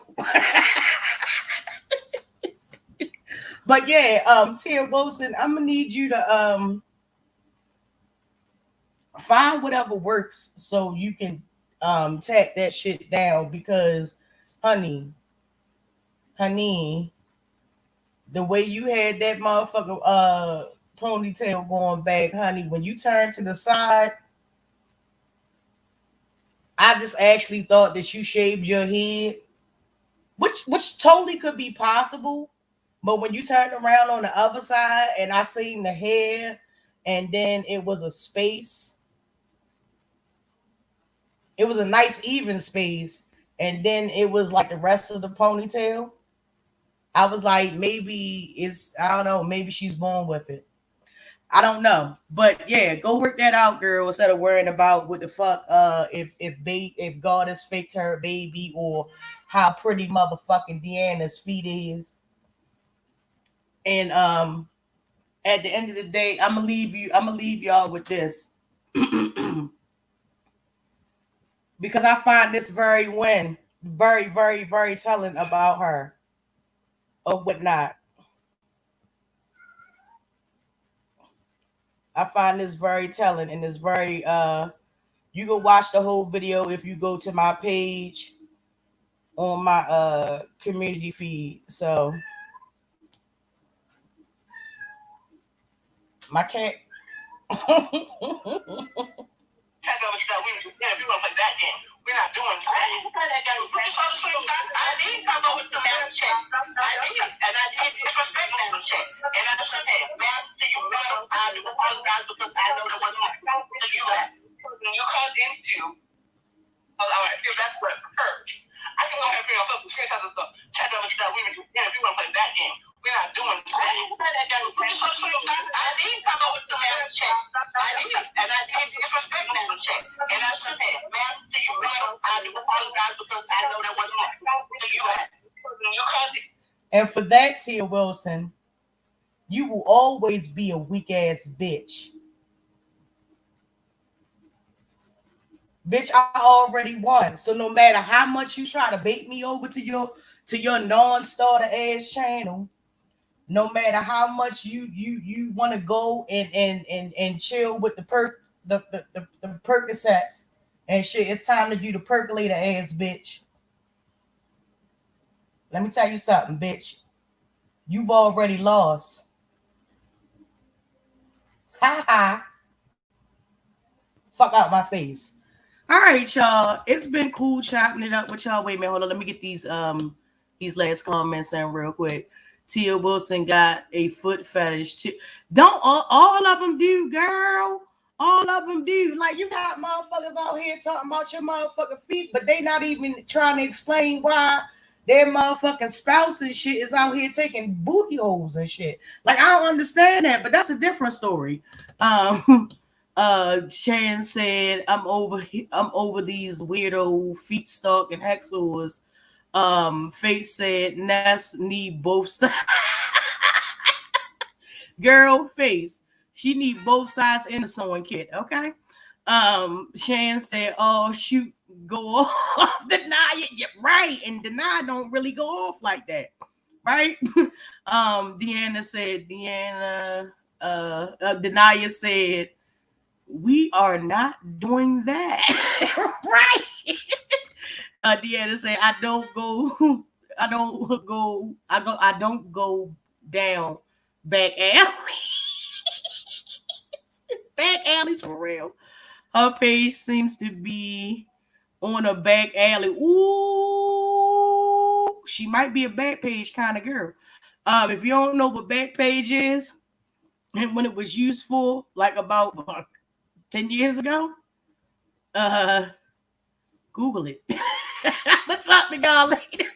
But yeah, Tia Wilson, I'm gonna need you to find whatever works so you can tack that shit down, because honey, honey, the way you had that motherfucker ponytail going back, honey, when you turn to the side, I just actually thought that you shaved your head, which totally could be possible. But when you turned around on the other side and I seen the hair and then it was a space, it was a nice even space, and then it was like the rest of the ponytail. I was like, maybe it's, I don't know, maybe she's born with it. I don't know, but yeah, go work that out, girl. Instead of worrying about what the fuck, if God has faked her baby or how pretty motherfucking Deanna's feet is. And at the end of the day, I'm gonna leave you. I'm gonna leave y'all with this because I find this very telling about her or whatnot. I find this very telling and it's very you can watch the whole video if you go to my page on my community feed. So my cat Tell them that we were just yeah, we want to play that game. We're not doing that. I didn't play that game. You saw the screenshots. I did come up with the math check. I did, and I did disrespect math check. And I said, math, do you better? I do apologize because I know there wasn't to you that. You called into. Oh, all right, feel that's what hurt. I can go ahead and bring up the screenshots of the chat that we were just yeah, we want to play that game. We're not doing that. I didn't play that game. You saw the screenshots. I did come up with the math check. I did, and I did disrespect math check. And I said, ma'am, do you better? I do apologize because I know there wasn't to you that. You called it. and for that, Tia Wilson, you will always be a weak ass bitch. Bitch, I already won. So no matter how much you try to bait me over to your non-starter ass channel, no matter how much you want to go and chill with the Percocets and shit, it's time to do the percolator ass bitch. Let me tell you something, bitch. You've already lost. Ha ha. Fuck out my face. All right, y'all. It's been cool chopping it up with y'all. Wait a minute, hold on. Let me get these last comments in real quick. Tia Wilson got a foot fetish too. Don't all of them do, girl. All of them do. Like you got motherfuckers out here talking about your motherfucking feet, but they not even trying to explain why their motherfucking spouse and shit is out here taking booty holes and shit. Like I don't understand that, but that's a different story. Chan said, I'm over these weirdo feet stalking hexors. Face said Ness need both sides. Girl, face. She need both sides in the sewing kit, okay? Shan said, oh shoot, go off. Deny it. Yeah, right. And deny don't really go off like that. Right? Deanna said, Denia said, we are not doing that. Right. Deanna said, I don't go down back alleys. Back alleys for real. Her page seems to be on a back alley. Ooh, she might be a back page kind of girl. If you don't know what back page is, and when it was used for, like about 10 years ago, Google it. Let's talk to y'all later.